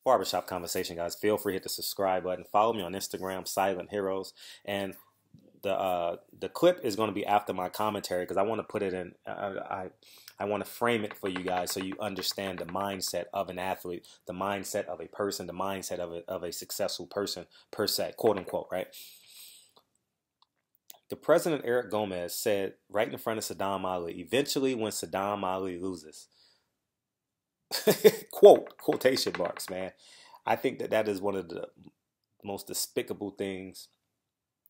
Barbershop conversation, guys. Feel free to hit the subscribe button. Follow me on Instagram, Silent Heroes, and the clip is going to be after my commentary because I want to put it in. I want to frame it for you guys so you understand the mindset of an athlete, the mindset of a person, the mindset of a successful person per se, quote unquote, right? The president, Eric Gomez, said right in front of Sadam Ali, eventually when Sadam Ali loses, quote, quotation marks, man. I think that is one of the most despicable things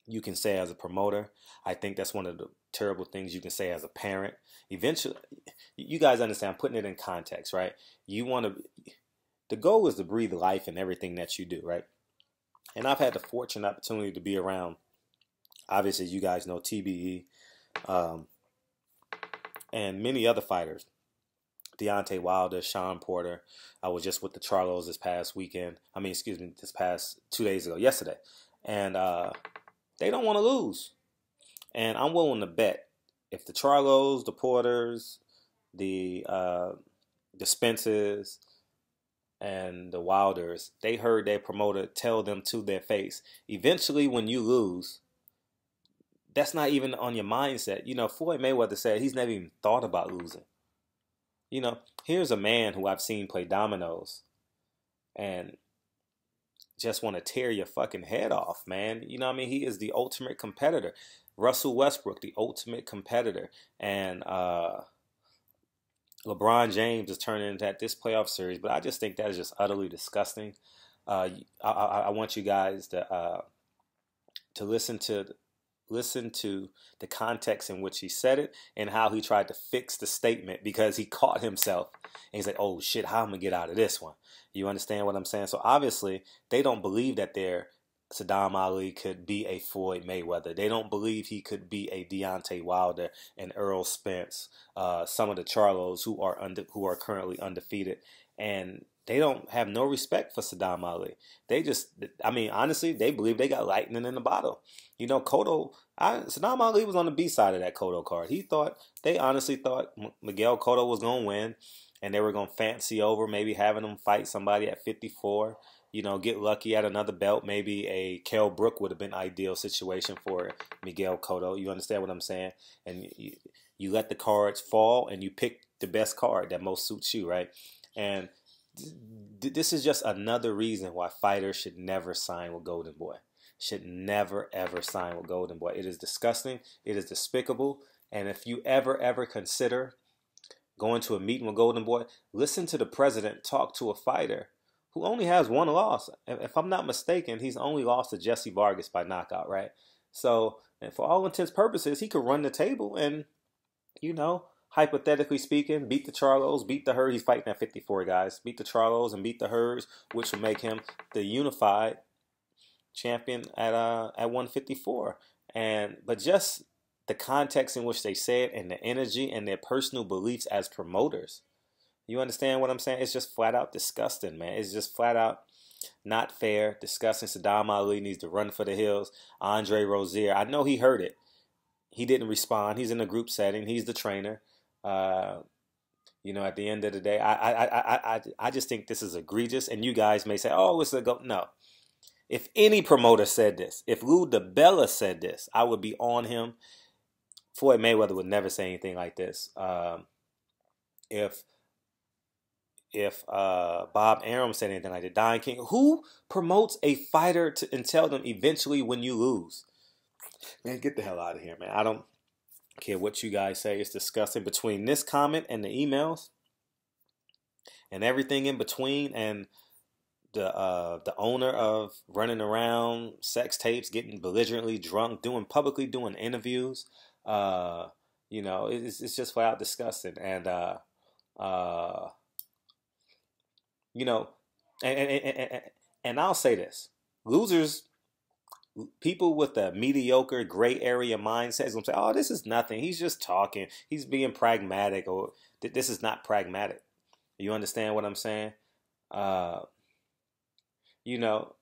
you can say as a promoter. I think that's one of the terrible things you can say as a parent. Eventually, you guys understand, I'm putting it in context, right? The goal is to breathe life in everything that you do, right? And I've had the fortunate opportunity to be around, obviously, you guys know TBE, and many other fighters. Deontay Wilder, Sean Porter. I was just with the Charlos this past weekend. This past 2 days ago, yesterday. And they don't want to lose. And I'm willing to bet if the Charlos, the Porters, the Spences, and the Wilders, they heard their promoter tell them to their face, eventually when you lose, that's not even on your mindset. You know, Floyd Mayweather said he's never even thought about losing. You know, here's a man who I've seen play dominoes and just want to tear your fucking head off, man. You know what I mean? He is the ultimate competitor. Russell Westbrook, the ultimate competitor. And LeBron James is turning into this playoff series. But I just think that is just utterly disgusting. I want you guys to listen to the context in which he said it and how he tried to fix the statement because he caught himself and he's like, oh shit, how am I gonna get out of this one? You understand what I'm saying? So obviously they don't believe that Sadam Ali could be a Floyd Mayweather. They don't believe he could be a Deontay Wilder and Earl Spence, some of the Charlos who are currently undefeated, and they don't have no respect for Sadam Ali. Honestly, they believe they got lightning in the bottle. You know, Sadam Ali was on the B side of that Cotto card. They honestly thought Miguel Cotto was going to win, and they were going to fancy over maybe having him fight somebody at 54. You know, get lucky at another belt. Maybe a Kell Brook would have been an ideal situation for Miguel Cotto. You understand what I'm saying? And you let the cards fall, and you pick the best card that most suits you, right? And this is just another reason why fighters should never sign with Golden Boy. Should never, ever sign with Golden Boy. It is disgusting. It is despicable. And if you ever consider going to a meeting with Golden Boy, listen to the president talk to a fighter who only has one loss. If I'm not mistaken, he's only lost to Jesse Vargas by knockout, right? So, and for all intents and purposes, he could run the table and, you know, hypothetically speaking, beat the Charlos, beat the Herd. He's fighting at 54, guys. Beat the Charlos and beat the Herds, which will make him the unified champion at 154. But just the context in which they say it and the energy and their personal beliefs as promoters. You understand what I'm saying? It's just flat out disgusting, man. It's just flat out not fair, disgusting. Sadam Ali needs to run for the hills. Andre Rozier, I know he heard it. He didn't respond. He's in a group setting. He's the trainer. You know, at the end of the day, I just think this is egregious. And you guys may say, oh, it's a go. No. If any promoter said this, if Lou DiBella said this, I would be on him. Floyd Mayweather would never say anything like this. If Bob Arum said anything like that, Don King, who promotes a fighter and tell them eventually when you lose? Man, get the hell out of here, man. I don't care what you guys say. It's disgusting. Between this comment and the emails and everything in between, and the owner of running around sex tapes, getting belligerently drunk, publicly doing interviews, you know, it's just flat out disgusting. And you know, and I'll say this: losers, people with a mediocre gray area mindset is gonna say, "Oh, this is nothing. He's just talking. He's being pragmatic," or "This is not pragmatic." You understand what I'm saying? You know,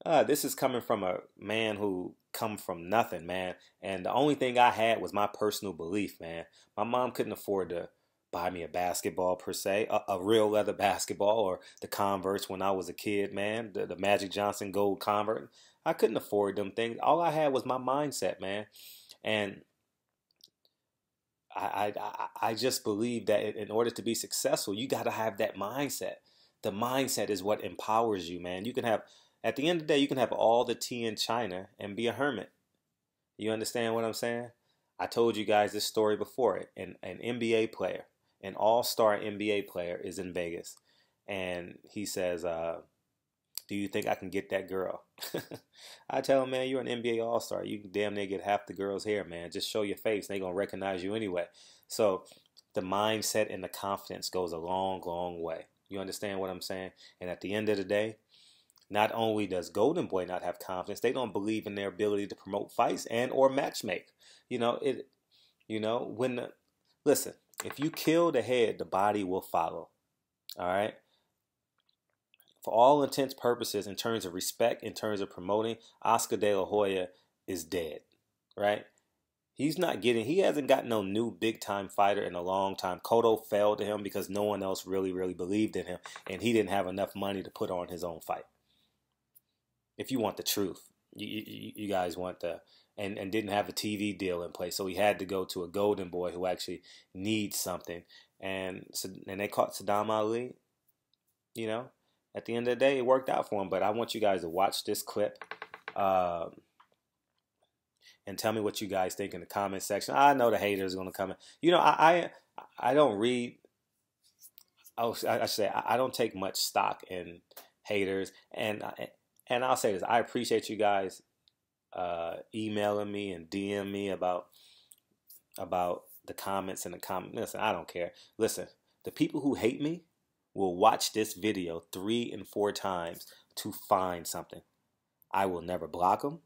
this is coming from a man who come from nothing, man. And the only thing I had was my personal belief, man. My mom couldn't afford to buy me a basketball per se, a real leather basketball, or the Converse when I was a kid, man, the Magic Johnson gold Convert. I couldn't afford them things. All I had was my mindset, man. And I just believe that in order to be successful, you got to have that mindset. The mindset is what empowers you, man. You can have, at the end of the day, you can have all the tea in China and be a hermit. You understand what I'm saying? I told you guys this story before. An NBA player, an all-star NBA player is in Vegas. And he says, do you think I can get that girl? I tell him, man, you're an NBA All-Star. You can damn near get half the girls here, man. Just show your face. They're going to recognize you anyway. So the mindset and the confidence goes a long, long way. You understand what I'm saying? And at the end of the day, not only does Golden Boy not have confidence, they don't believe in their ability to promote fights and or matchmake. You know, listen, if you kill the head, the body will follow. All right? For all intents purposes, in terms of respect, in terms of promoting, Oscar De La Hoya is dead, right? He hasn't got no new big time fighter in a long time. Cotto fell to him because no one else really, really believed in him, and he didn't have enough money to put on his own fight. If you want the truth, you guys want and didn't have a TV deal in place, so he had to go to a Golden Boy who actually needs something, and they caught Sadam Ali, you know. At the end of the day, it worked out for him. But I want you guys to watch this clip and tell me what you guys think in the comment section. I know the haters are going to come in. You know, I don't read. Oh, I should say I don't take much stock in haters. And I'll say this: I appreciate you guys emailing me and DM me about the comments and the comment. Listen, I don't care. Listen, the people who hate me will watch this video 3 and 4 times to find something. I will never block them.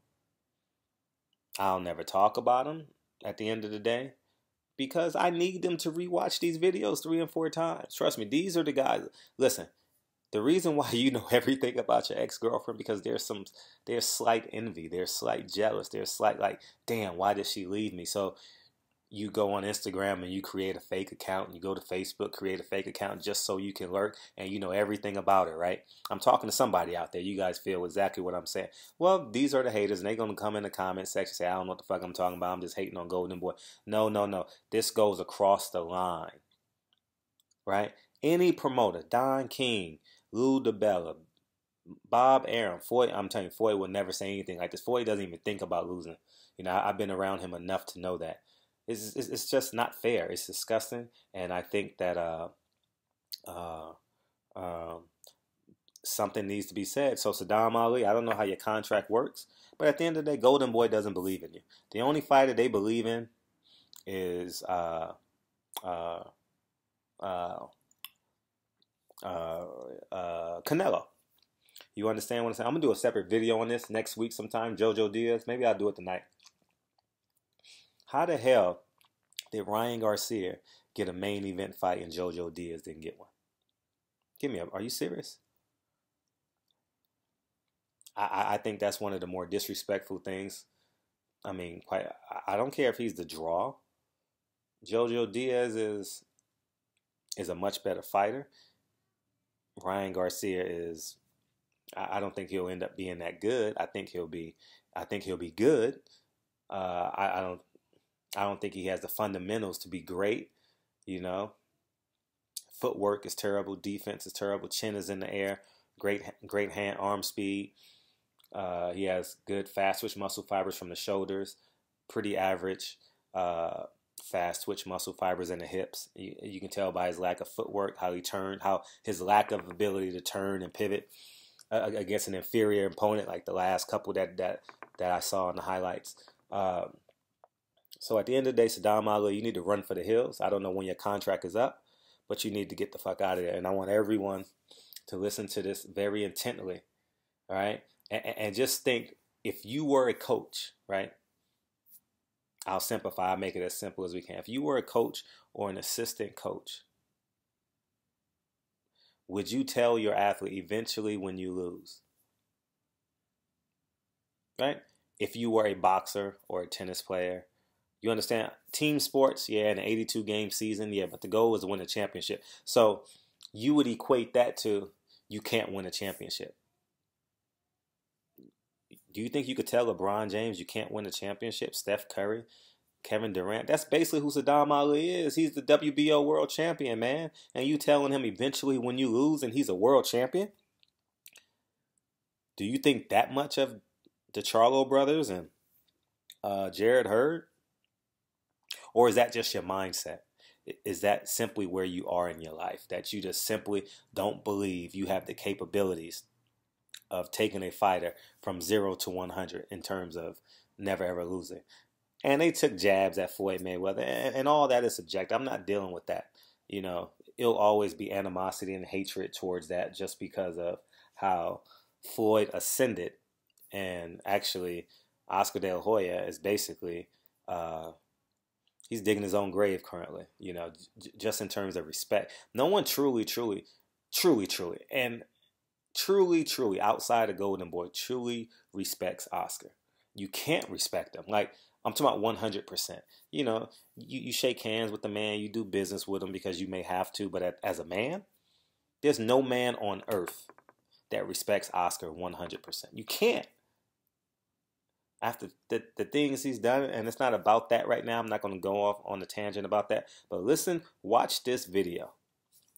I'll never talk about them at the end of the day because I need them to rewatch these videos 3 and 4 times. Trust me, these are the guys. Listen, the reason why you know everything about your ex-girlfriend because there's slight envy, there's slight jealous, there's slight like, damn, why did she leave me? So you go on Instagram and you create a fake account, and you go to Facebook, create a fake account just so you can lurk and you know everything about it, right? I'm talking to somebody out there. You guys feel exactly what I'm saying. Well, these are the haters, and they're going to come in the comment section and say, I don't know what the fuck I'm talking about. I'm just hating on Golden Boy. No. This goes across the line, right? Any promoter, Don King, Lou DiBella, Bob Arum, Foy, I'm telling you, Foy will never say anything like this. Foy doesn't even think about losing. You know, I've been around him enough to know that. It's just not fair. It's disgusting, and I think that something needs to be said. So Sadam Ali, I don't know how your contract works, but at the end of the day, Golden Boy doesn't believe in you. The only fighter they believe in is Canelo. You understand what I'm saying? I'm gonna do a separate video on this next week sometime. Jojo Diaz, maybe I'll do it tonight. How the hell did Ryan Garcia get a main event fight and Jojo Diaz didn't get one? Are you serious? I think that's one of the more disrespectful things. I mean, I don't care if he's the draw. Jojo Diaz is a much better fighter. Ryan Garcia is. I don't think he'll end up being that good. I think he'll be good. I don't think he has the fundamentals to be great. You know, footwork is terrible, defense is terrible, chin is in the air, great hand arm speed. He has good fast twitch muscle fibers from the shoulders, pretty average fast twitch muscle fibers in the hips. You can tell by his lack of footwork, how he turned, how his lack of ability to turn and pivot against an inferior opponent like the last couple that I saw in the highlights. So at the end of the day, Sadam Ali, you need to run for the hills. I don't know when your contract is up, but you need to get the fuck out of there. And I want everyone to listen to this very intently, all right? And just think, if you were a coach, right? I'll simplify. I'll make it as simple as we can. If you were a coach or an assistant coach, would you tell your athlete eventually when you lose? Right? If you were a boxer or a tennis player, You understand? Team sports, yeah, in an 82-game season, yeah, but the goal is to win a championship. So you would equate that to you can't win a championship. Do you think you could tell LeBron James you can't win a championship? Steph Curry, Kevin Durant? That's basically who Sadam Ali is. He's the WBO world champion, man. And you telling him eventually when you lose and he's a world champion? Do you think that much of the Charlo brothers and Jared Hurd? Or is that just your mindset? Is that simply where you are in your life? That you just simply don't believe you have the capabilities of taking a fighter from 0 to 100 in terms of never ever losing. And they took jabs at Floyd Mayweather, and all that is subjective. I'm not dealing with that. You know, it'll always be animosity and hatred towards that just because of how Floyd ascended. And actually, Oscar De La Hoya is basically, he's digging his own grave currently, you know, just in terms of respect. No one truly, outside of Golden Boy, truly respects Oscar. You can't respect him. Like, I'm talking about 100%. You know, you shake hands with the man, you do business with him because you may have to, but as a man, there's no man on earth that respects Oscar 100%. You can't. After the things he's done, and it's not about that right now. I'm not going to go off on a tangent about that. But listen, watch this video.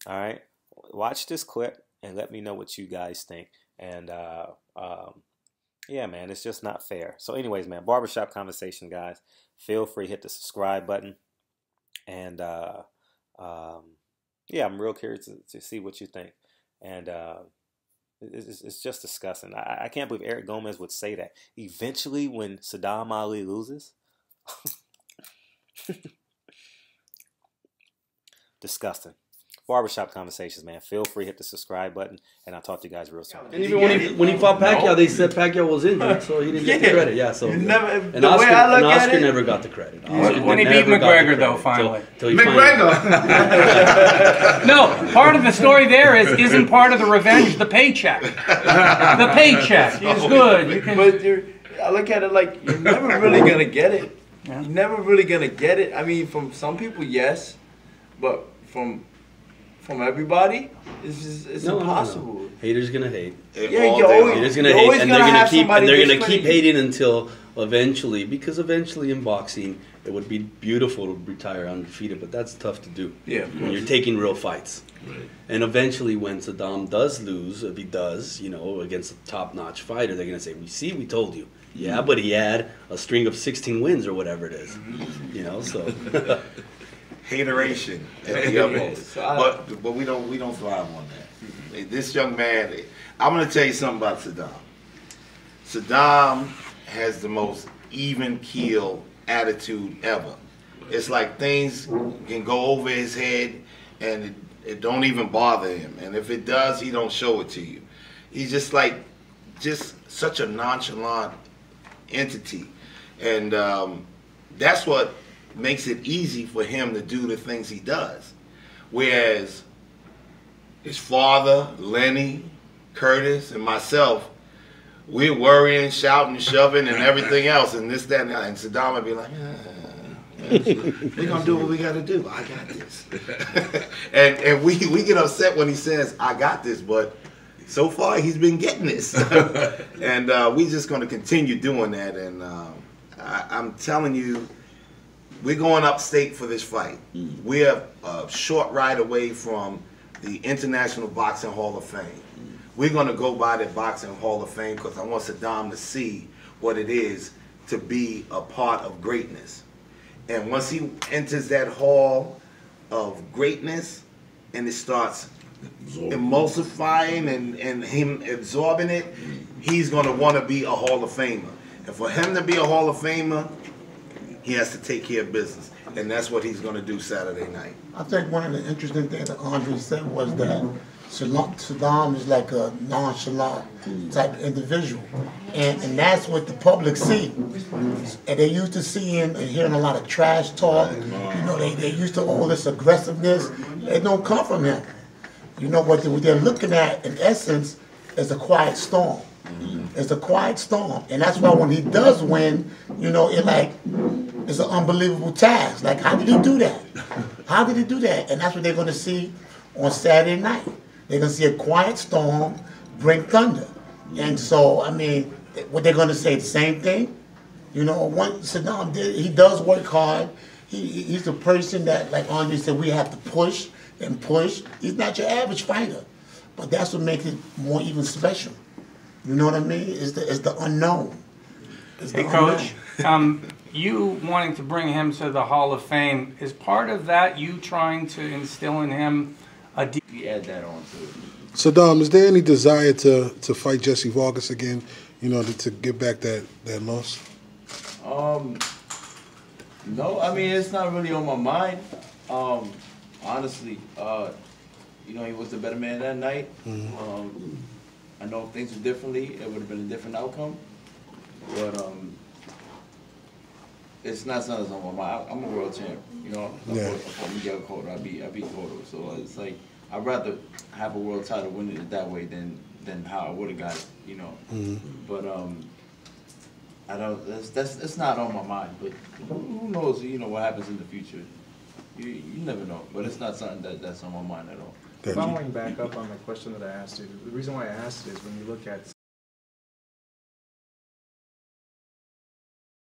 All right? Watch this clip and let me know what you guys think. And, yeah, man, it's just not fair. So anyways, man, Barbershop Conversation, guys. Feel free to hit the subscribe button. And, yeah, I'm real curious to see what you think. And, it's just disgusting. I can't believe Eric Gomez would say that. Eventually, when Sadam Ali loses, disgusting. Barbershop Conversations, man. Feel free to hit the subscribe button, and I'll talk to you guys real soon. And even when he fought Pacquiao, they said Pacquiao was injured, so he didn't get the credit. Yeah, so and Oscar never got the credit. When he beat McGregor, though, finally. McGregor. No, part of the story there isn't part of the revenge the paycheck. The paycheck is good. You can. But I look at it like you're never really gonna get it. Yeah. You're never really gonna get it. I mean, from some people, yes, but from everybody, it's impossible. No. Haters gonna hate. Haters gonna hate, and they're gonna keep hating until eventually, because eventually in boxing, it would be beautiful to retire undefeated, but that's tough to do. Yeah, when you're taking real fights. Right. And eventually, when Sadam does lose, if he does, you know, against a top-notch fighter, they're gonna say, "We told you." Yeah, but he had a string of 16 wins or whatever it is. You know, so. Hateration at the utmost, but we don't thrive on that. This young man, I'm going to tell you something about Sadam. Sadam has the most even keel attitude ever. It's like things can go over his head and it don't even bother him, and if it does, he don't show it to you. He's just such a nonchalant entity, and that's what makes it easy for him to do the things he does. Whereas his father, Lenny, Curtis, and myself, we're worrying, shouting, shoving, and everything else, and this, that, and Sadam would be like, we're going to do what we got to do. I got this. and we get upset when he says, I got this, but so far he's been getting this. And we're just going to continue doing that, and I'm telling you, we're going upstate for this fight. We're a short ride away from the International Boxing Hall of Fame. We're going to go by the Boxing Hall of Fame because I want Sadam to see what it is to be a part of greatness. And once he enters that hall of greatness and it starts emulsifying and him absorbing it, he's going to want to be a Hall of Famer. And for him to be a Hall of Famer, he has to take care of business, and that's what he's going to do Saturday night. I think one of the interesting things that Andre said was that Sadam is like a nonchalant type of individual, and that's what the public see. And they used to seeing and hearing a lot of trash talk. You know, they used to all this aggressiveness. It don't come from him. You know what they're looking at in essence is a quiet storm. It's a quiet storm, and that's why when he does win, you know, it like It's an unbelievable task. Like, how did he do that? How did he do that? And that's what they're going to see on Saturday night. They're going to see a quiet storm bring thunder. And so, I mean, what they're going to say, the same thing? You know, Sadam he does work hard. He's a person that, like Andre said, we have to push and push. He's not your average fighter. But that's what makes it more even special. You know what I mean? It's the unknown. Hey, Coach, you wanting to bring him to the Hall of Fame, is part of that you trying to instill in him a... We add that on to it. Sadam, is there any desire to fight Jesse Vargas again, you know, to get back that loss? No, I mean, it's not really on my mind. Honestly, you know, he was the better man that night. I know if things were differently, it would have been a different outcome. But it's not something that's on my mind. I'm a world champ, you know. I fought Miguel Cotto. I beat Cotto. So it's like, I'd rather have a world title, win it that way than how I would have got it, you know. But I don't. That's not on my mind. But who knows? You know what happens in the future. You never know. But it's not something that's on my mind at all. Following back up on the question that I asked you, the reason why I asked it is when you look at